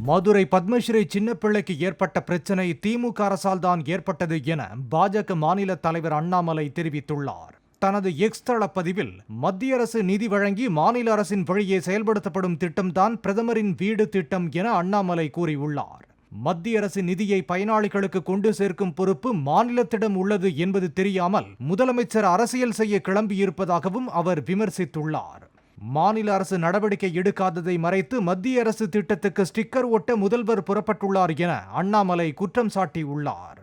மதுரை பத்மஸ்ரீ சின்னப்பிள்ளைக்கு ஏற்பட்ட பிரச்சனை திமுக அரசால் தான் ஏற்பட்டது என பாஜக மாநில தலைவர் அண்ணாமலை தெரிவித்துள்ளார். தனது எக்ஸ் தள பதிவில் மத்திய அரசு நிதி வழங்கி மாநில அரசின் வழியே செயல்படுத்தப்படும் திட்டம்தான் பிரதமரின் வீடு திட்டம் என அண்ணாமலை கூறியுள்ளார். மத்திய அரசு நிதியை பயனாளிகளுக்கு கொண்டு சேர்க்கும் பொறுப்பு மாநிலத்திடம் உள்ளது என்பது தெரியாமல் முதலமைச்சர் அரசியல் செய்ய கிளம்பியிருப்பதாகவும் அவர் விமர்சித்துள்ளார். மாநில அரசு நடவடிக்கை எடுக்காததை மறைத்து மத்திய அரசு திட்டத்துக்கு ஸ்டிக்கர் ஒட்ட முதல்வர் புறப்பட்டுள்ளார் என அண்ணாமலை குற்றம் சாட்டியுள்ளார்.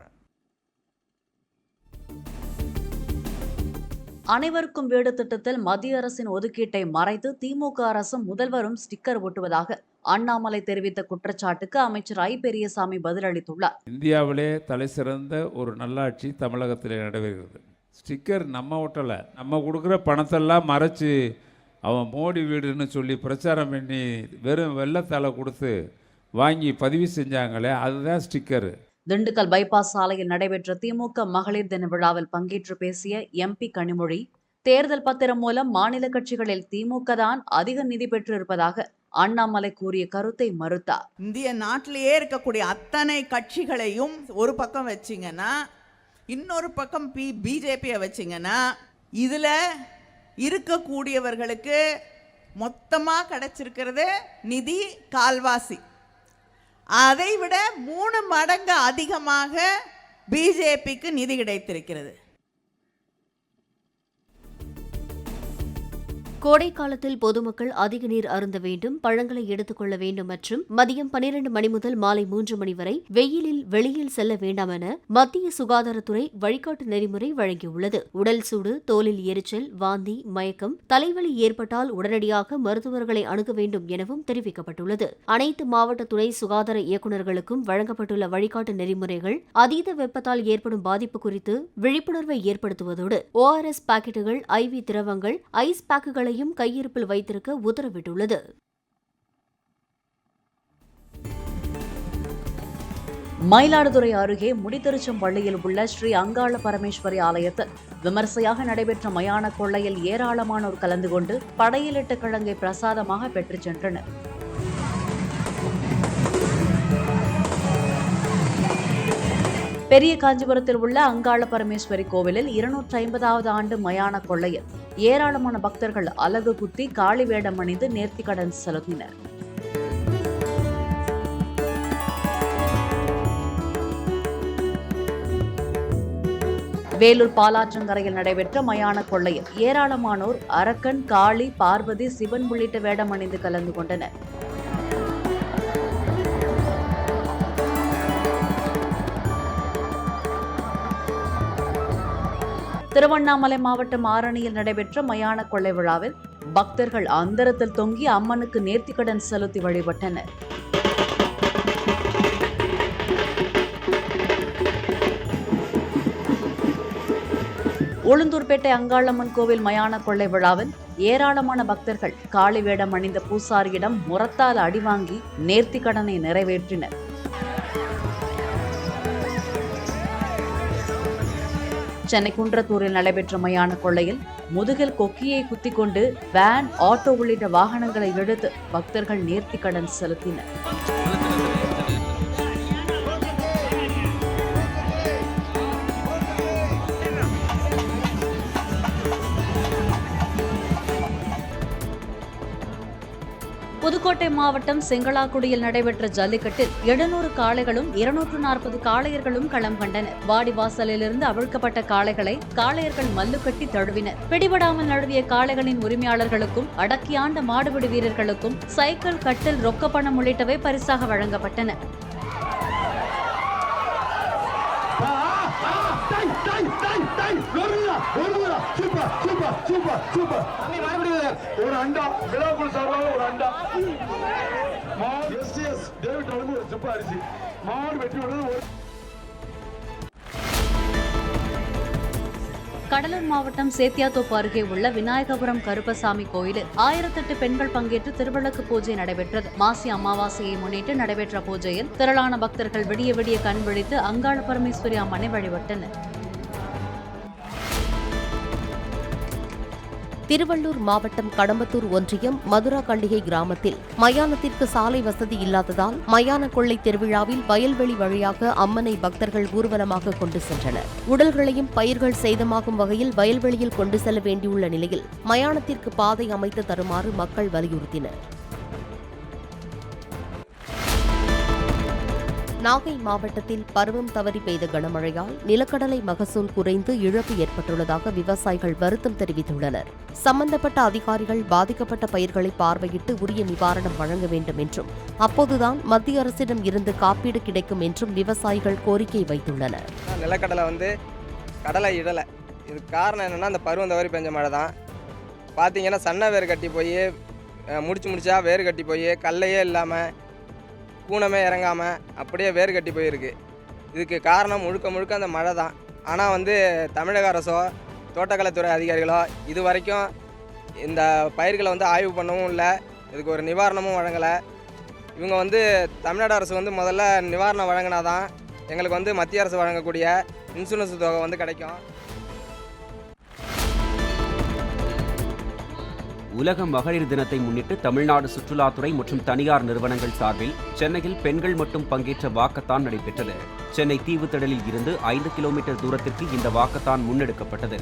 அனைவருக்கும் வீடு திட்டத்தில் மத்திய அரசின் ஒதுக்கீட்டை மறைத்து திமுக அரசும் முதல்வரும் ஸ்டிக்கர் ஒட்டுவதாக அண்ணாமலை தெரிவித்த குற்றச்சாட்டுக்கு அமைச்சர் ஐ பெரியசாமி பதிலளித்துள்ளார். இந்தியாவிலே தலை சிறந்த ஒரு நல்லாட்சி தமிழகத்தில் நடைபெறுகிறது. ஸ்டிக்கர் நம்ம ஒட்டல, நம்ம கொடுக்குற பணத்தெல்லாம் மறைச்சு அவன் மோடி வீடுன்னு சொல்லி பிரச்சாரம் பண்ணி வெறும் வெள்ளத்தாளை கொடுத்து வாங்கி பதிவு செஞ்சாங்களே, அதுதான் ஸ்டிக்கரு. திண்டுக்கல் பைபாஸ் சாலையில் நடைபெற்ற திமுக மகளிர் தின விழாவில் பங்கேற்று பேசிய எம்பி கனிமொழி, தேர்தல் பத்திரம் மூலம் மாநில கட்சிகளில் திமுக தான் அதிக நிதி பெற்றிருப்பதாக அண்ணாமலை கூறிய கருத்தை மறுத்தார். இந்திய நாட்டிலேயே இருக்கக்கூடிய அத்தனை கட்சிகளையும் ஒரு பக்கம் வச்சிங்கன்னா, இன்னொரு பக்கம் பிஜேபியை வச்சிங்கன்னா, இதில் இருக்கக்கூடியவர்களுக்கு மொத்தமாக கிடைச்சிருக்கிறது நிதி கால்வாசி. அதை விட 3 மடங்கு அதிகமாக பிஜேபிக்கு நிதி கிடைத்திருக்கிறது. கோடை காலத்தில் பொதுமக்கள் அதிக நீர் அருந்த வேண்டும், பழங்களை எடுத்துக் கொள்ள வேண்டும் மற்றும் மதியம் 12 மணி முதல் மாலை 3 மணி வரை வெயிலில் வெளியில் செல்ல வேண்டாம் என மத்திய சுகாதாரத்துறை வழிகாட்டு நெறிமுறை வழங்கியுள்ளது. உடல் சூடு, தோலில் எரிச்சல், வாந்தி, மயக்கம், தலைவலி ஏற்பட்டால் உடனடியாக மருத்துவர்களை அணுக வேண்டும் எனவும் தெரிவிக்கப்பட்டுள்ளது. அனைத்து மாவட்ட துணை சுகாதார இயக்குநர்களுக்கும் வழங்கப்பட்டுள்ள வழிகாட்டு நெறிமுறைகள் அதீத வெப்பத்தால் ஏற்படும் பாதிப்பு குறித்து விழிப்புணர்வை ஏற்படுத்துவதோடு ORS பாக்கெட்டுகள், IV திரவங்கள், ஐஸ் பேக்குகள் கையிருப்பில் வைத்திருக்க உத்தரவிட்டுள்ளது. மயிலாடுதுறை அருகே முடித்திருச்சம்பள்ளியில் உள்ள ஸ்ரீ அங்காள பரமேஸ்வரி ஆலயத்தில் விமர்சையாக நடைபெற்ற மயான கொள்ளையில் ஏராளமானோர் கலந்து கொண்டு படையிலிட்ட கிழங்கை பிரசாதமாக பெற்றுச் சென்றனர். பெரிய காஞ்சிபுரத்தில் உள்ள அங்காள பரமேஸ்வரி கோவிலில் 250வது ஆண்டு மயான கொள்ளையில் ஏராளமான பக்தர்கள் அலகு குத்தி காளி வேடம் அணிந்து நேர்த்திக்கடன் செலுத்தினர். வேலூர் பாலாற்றங்கரையில் நடைபெற்ற மயான கொள்ளையில் ஏராளமானோர் அரக்கன், காளி, பார்வதி, சிவன் உள்ளிட்ட வேடம் அணிந்து கலந்து கொண்டனர். திருவண்ணாமலை மாவட்டம் ஆரணியில் நடைபெற்ற மயான கொள்ளை விழாவில் பக்தர்கள் அந்தரத்தில் தொங்கி அம்மனுக்கு நேர்த்திக்கடன் செலுத்தி வழிபட்டனர். உளுந்தூர்பேட்டை அங்காளம்மன் கோவில் மயான கொள்ளை விழாவில் ஏராளமான பக்தர்கள் காளி வேடம் அணிந்த பூசாரியிடம் முறத்தால் அடிவாங்கி நேர்த்திக்கடனை நிறைவேற்றினர். சென்னை குன்றத்தூரில் நடைபெற்ற மயான கொள்ளையில் முதுகில் கொக்கியை குத்திக் கொண்டு வேன், ஆட்டோ உள்ளிட்ட வாகனங்களை எடுத்து பக்தர்கள் நேர்த்திக்கடன் செலுத்தினர். புதுக்கோட்டை மாவட்டம் செங்கலாக்குடியில் நடைபெற்ற ஜல்லிக்கட்டில் 700 காளைகளும் 240 காளையர்களும் களம் கண்டனர். வாடிவாசலிலிருந்து அவிழ்க்கப்பட்ட காளைகளை காளையர்கள் மல்லுக்கட்டி தழுவினர். பிடிபடாமல் நழுவிய காளைகளின் உரிமையாளர்களுக்கும் அடக்கியாண்ட மாடுபிடி வீரர்களுக்கும் சைக்கிள், கட்டில், ரொக்க பணம் உள்ளிட்டவை பரிசாக வழங்கப்பட்டன. ஒரு அண்டா விழாக்குழு சார்பாக ஒரு அண்டா டேவிட் ஒரு சுப்பா அரிசி மாடு வெற்றி விடுறது. கடலூர் மாவட்டம் சேத்தியாத்தோப்பு அருகே உள்ள விநாயகபுரம் கருப்பசாமி கோயிலில் 1008 பெண்கள் பங்கேற்று திருவிளக்கு பூஜை நடைபெற்றது. மாசி அமாவாசையை முன்னிட்டு நடைபெற்ற பூஜையில் திரளான பக்தர்கள் விடிய விடிய கண் விழித்து அங்காள பரமேஸ்வரி அம்மனை வழிபட்டனர். திருவள்ளூர் மாவட்டம் கடம்பத்தூர் ஒன்றியம் மதுராகண்டிகை கிராமத்தில் மயானத்திற்கு சாலை வசதி இல்லாததால் மயான கொள்ளை திருவிழாவில் வயல்வெளி வழியாக அம்மனை பக்தர்கள் ஊர்வலமாக கொண்டு சென்றனர். உடல்களையும் பயிர்கள் சேதமாகும் வகையில் வயல்வெளியில் கொண்டு செல்ல வேண்டியுள்ள நிலையில் மயானத்திற்கு பாதை அமைத்து தருமாறு மக்கள் வலியுறுத்தினர். நாகை மாவட்டத்தில் பருவம் தவறி பெய்த கனமழையால் நிலக்கடலை மகசூல் குறைந்து இழப்பு ஏற்பட்டுள்ளதாக விவசாயிகள் வருத்தம் தெரிவித்துள்ளனர். சம்பந்தப்பட்ட அதிகாரிகள் பாதிக்கப்பட்ட பயிர்களை பார்வையிட்டு உரிய நிவாரணம் வழங்க வேண்டும் என்றும் அப்போதுதான் மத்திய அரசிடம் இருந்து காப்பீடு கிடைக்கும் என்றும் விவசாயிகள் கோரிக்கை வைத்துள்ளனர். நிலக்கடலை கடலை இடலை. இதுக்கு காரணம் என்னென்னா அந்த பருவம் தவறி பெஞ்ச மழை தான். பார்த்தீங்கன்னா சன்ன வேர் கட்டி போய் முடிச்சா வேர் கட்டி போய் கல்லையே இல்லாமல் கூனமே இறங்காமல் அப்படியே வேர் கட்டி போயிருக்கு. இதுக்கு காரணம் முழுக்க அந்த மழை தான். ஆனால் தமிழக அரசோ தோட்டக்கலைத்துறை அதிகாரிகளோ இது வரைக்கும் இந்த பயிர்களை ஆய்வு பண்ணவும் இல்லை, இதுக்கு ஒரு நிவாரணமும் வழங்கலை. இவங்க தமிழ்நாடு அரசு முதல்ல நிவாரணம் வழங்கினாதான் எங்களுக்கு மத்திய அரசு வழங்கக்கூடிய இன்சூரன்ஸ் தொகை கிடைக்கும். உலக மகளிர் தினத்தை முன்னிட்டு தமிழ்நாடு சுற்றுலாத்துறை மற்றும் தனியார் நிறுவனங்கள் சார்பில் சென்னையில் பெண்கள் மட்டும் பங்கேற்ற வாக்கத்தான் நடைபெற்றது. சென்னை தீவுத்திடலில் இருந்து 5 கிலோமீட்டர் தூரத்திற்கு இந்த வாக்கத்தான் முன்னெடுக்கப்பட்டது.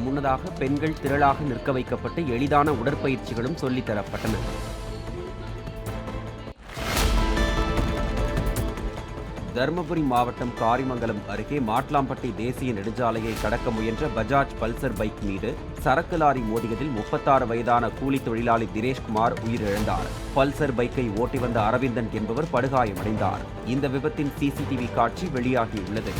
முன்னதாக பெண்கள் திரளாக நிற்க வைக்கப்பட்டு எளிதான உடற்பயிற்சிகளும் சொல்லித்தரப்பட்டன. தருமபுரி மாவட்டம் காரிமங்கலம் அருகே மாட்லாம்பட்டி தேசிய நெடுஞ்சாலையை கடக்க முயன்ற பஜாஜ் பல்சர் பைக் மீது சரக்கு லாரி மோதியதில் 36 வயதான கூலி தொழிலாளி தினேஷ்குமார் உயிரிழந்தார். பல்சர் பைக்கை ஓட்டி வந்த அரவிந்தன் என்பவர் படுகாயமடைந்தார். இந்த விபத்தின் சிசிடிவி காட்சி வெளியாகியுள்ளது.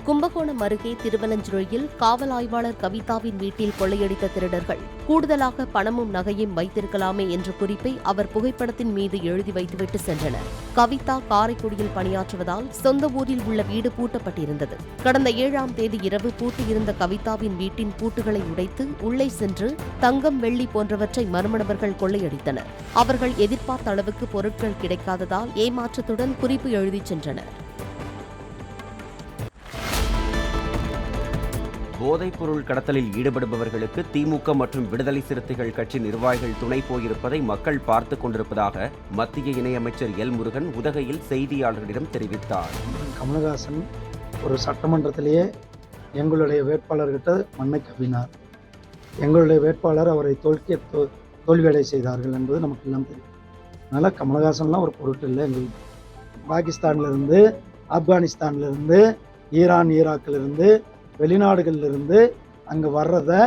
கும்பகோணம் அருகே திருவலஞ்சுழியில் காவல் ஆய்வாளர் கவிதாவின் வீட்டில் கொள்ளையடித்த திருடர்கள் கூடுதலாக பணமும் நகையும் வைத்திருக்கலாமே என்ற குறிப்பை அவர் புகைப்படத்தின் மீது எழுதி வைத்துவிட்டு சென்றனர். கவிதா காரைக்குடியில் பணியாற்றுவதால் சொந்த ஊரில் உள்ள வீடு பூட்டப்பட்டிருந்தது. கடந்த 7ஆம் தேதி இரவு பூட்டியிருந்த கவிதாவின் வீட்டின் பூட்டுகளை உடைத்து உள்ளே சென்று தங்கம், வெள்ளி போன்றவற்றை மர்ம நபர்கள் கொள்ளையடித்தனர். அவர்கள் எதிர்பார்த்த அளவுக்கு பொருட்கள் கிடைக்காததால் ஏமாற்றத்துடன் குறிப்பு எழுதிச் சென்றனர். போதைப்பொருள் கடத்தலில் ஈடுபடுபவர்களுக்கு திமுக மற்றும் விடுதலை சிறுத்தைகள் கட்சி நிர்வாகிகள் துணை போயிருப்பதை மக்கள் பார்த்துக் கொண்டிருப்பதாக மத்திய இணையமைச்சர் எல் முருகன் உதகையில் செய்தியாளர்களிடம் தெரிவித்தார். கமலஹாசன் ஒரு சட்டமன்றத்திலேயே எங்களுடைய வேட்பாளர்கிட்ட மண்ணை கவ்வினார். எங்களுடைய வேட்பாளர் அவரை தோல்வியடை செய்தார்கள் என்பது நமக்கு எல்லாம் தெரியும். அதனால் கமலஹாசன்லாம் ஒரு பொருட்டு இல்லை. எங்களுக்கு பாகிஸ்தான்லேருந்து, ஆப்கானிஸ்தான்லேருந்து, ஈரான், ஈராக்கிலிருந்து, வெளிநாடுகளிலிருந்து அங்கே வர்றதை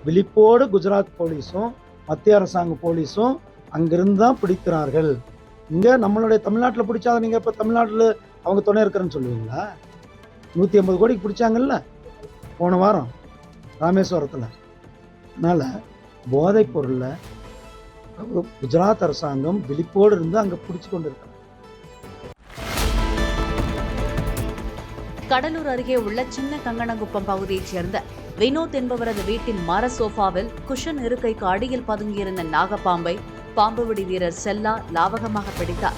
விழிப்போடு குஜராத் போலீஸும் மத்திய அரசாங்க போலீஸும் அங்கிருந்து தான் பிடிக்கிறார்கள். இங்கே நம்மளுடைய தமிழ்நாட்டில் பிடிச்சாத நீங்கள் இப்போ தமிழ்நாட்டில் அவங்க துணை இருக்கிறேன்னு சொல்லுவீங்களா? 150 கோடிக்கு பிடிச்சாங்கல்ல போன வாரம் ராமேஸ்வரத்தில். அதனால் போதைப் பொருளை குஜராத் அரசாங்கம் விழிப்போடு இருந்து அங்கே பிடிச்சி கொண்டு இருக்கிறாங்க. கடலூர் அருகே உள்ள சின்ன கங்கணங்குப்பம் பகுதியைச் சேர்ந்த வினோத் என்பவரது வீட்டின் மர சோஃபாவில் குஷன் இருக்கைக்கு அடியில் பதுங்கியிருந்த நாகப்பாம்பை பாம்புபிடி வீரர் செல்லா லாவகமாக பிடித்தார்.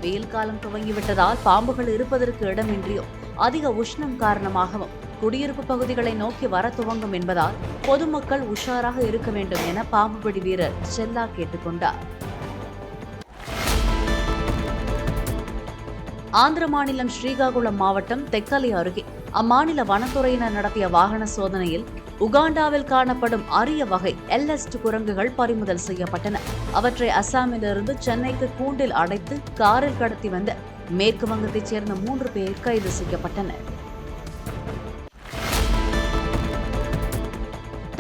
வெயில் காலம் துவங்கிவிட்டதால் பாம்புகள் இருப்பதற்கு இடமின்றியும் அதிக உஷ்ணம் காரணமாகவும் குடியிருப்பு பகுதிகளை நோக்கி வர துவங்கும் என்பதால் பொதுமக்கள் உஷாராக இருக்க வேண்டும் என பாம்புபிடி வீரர் செல்லா கேட்டுக்கொண்டார். ஆந்திர மாநிலம் ஸ்ரீகாகுளம் மாவட்டம் தெக்கலி அருகே அம்மாநில வனத்துறையினர் நடத்திய வாகன சோதனையில் உகாண்டாவில் காணப்படும் அரிய வகை எல்எஸ்ட் குரங்குகள் பறிமுதல் செய்யப்பட்டன. அவற்றை அசாமிலிருந்து சென்னைக்கு கூண்டில் அடைத்து காரில் கடத்தி வந்த மேற்கு வங்கத்தைச் சேர்ந்த 3 பேர் கைது செய்யப்பட்டனர்.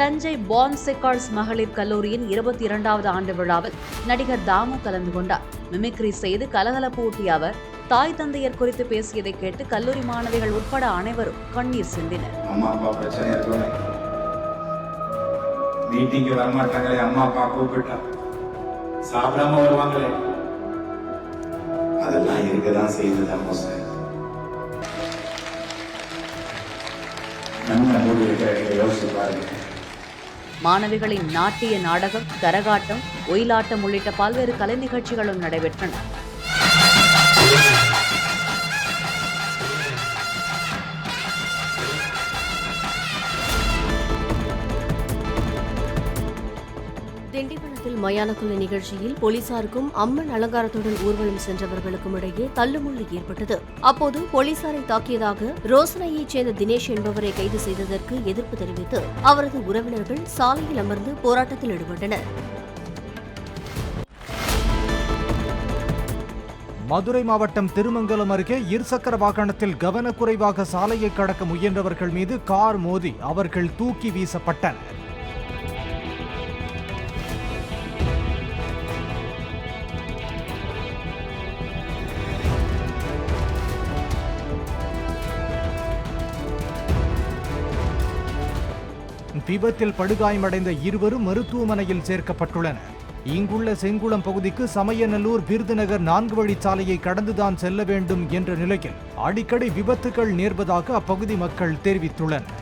தஞ்சை பான் செக்கார்ட்ஸ் மகளிர் கல்லூரியின் 22வது ஆண்டு விழாவில் நடிகர் தாமு கலந்து கொண்டார். மிமிக்ரி செய்து கலகலப்பு ஊட்டிய அவர் தாய் தந்தையர் குறித்து பேசியதை கேட்டு கல்லூரி மாணவிகள் உட்பட அனைவரும் கண்ணீர் சிந்தினர். அம்மா அப்பா பிரச்சனை இருக்கும், மீட்டிங்கு வரமாட்டாங்களே, அம்மா அப்பா கூப்பிட்டா சாப்பிடாம வருவாங்களே, அதெல்லாம் இருக்கதான் செய்துதான் மோசம். நம்ம மூடி இருக்கிற யோசிச்சு பாருங்க. மாணவிகளின் நாட்டிய நாடகம், கரகாட்டம், ஒயிலாட்டம் உள்ளிட்ட பல்வேறு கலை நிகழ்ச்சிகளும் நடைபெற்றன. திண்டிவனத்தில் மயானக்குள்ள நிகழ்ச்சியில் போலீசாருக்கும் அம்மன் அலங்காரத்துடன் ஊர்வலம் சென்றவர்களுக்கும் இடையே தள்ளுமுள்ளு ஏற்பட்டது. அப்போது போலீசாரை தாக்கியதாக ரோசனையைச் சேர்ந்த தினேஷ் என்பவரை கைது செய்ததற்கு எதிர்ப்பு தெரிவித்து அவரது உறவினர்கள் சாலையில் அமர்ந்து போராட்டத்தில் ஈடுபட்டனர். மதுரை மாவட்டம் திருமங்கலம் அருகே இருசக்கர வாகனத்தில் கவனக்குறைவாக சாலையை கடக்க முயன்றவர்கள் மீது கார் மோதி அவர்கள் தூக்கி வீசப்பட்டனர். விபத்தில் படுகாயமடைந்த இருவரும் மருத்துவமனையில் சேர்க்கப்பட்டுள்ளனர். இங்குள்ள செங்குளம் பகுதிக்கு சமயநல்லூர் விருதுநகர் 4 வழிச்சாலையை கடந்துதான் செல்ல வேண்டும் என்ற நிலையில் அடிக்கடி விபத்துகள் நேர்வதாக அப்பகுதி மக்கள் தெரிவித்துள்ளனர்.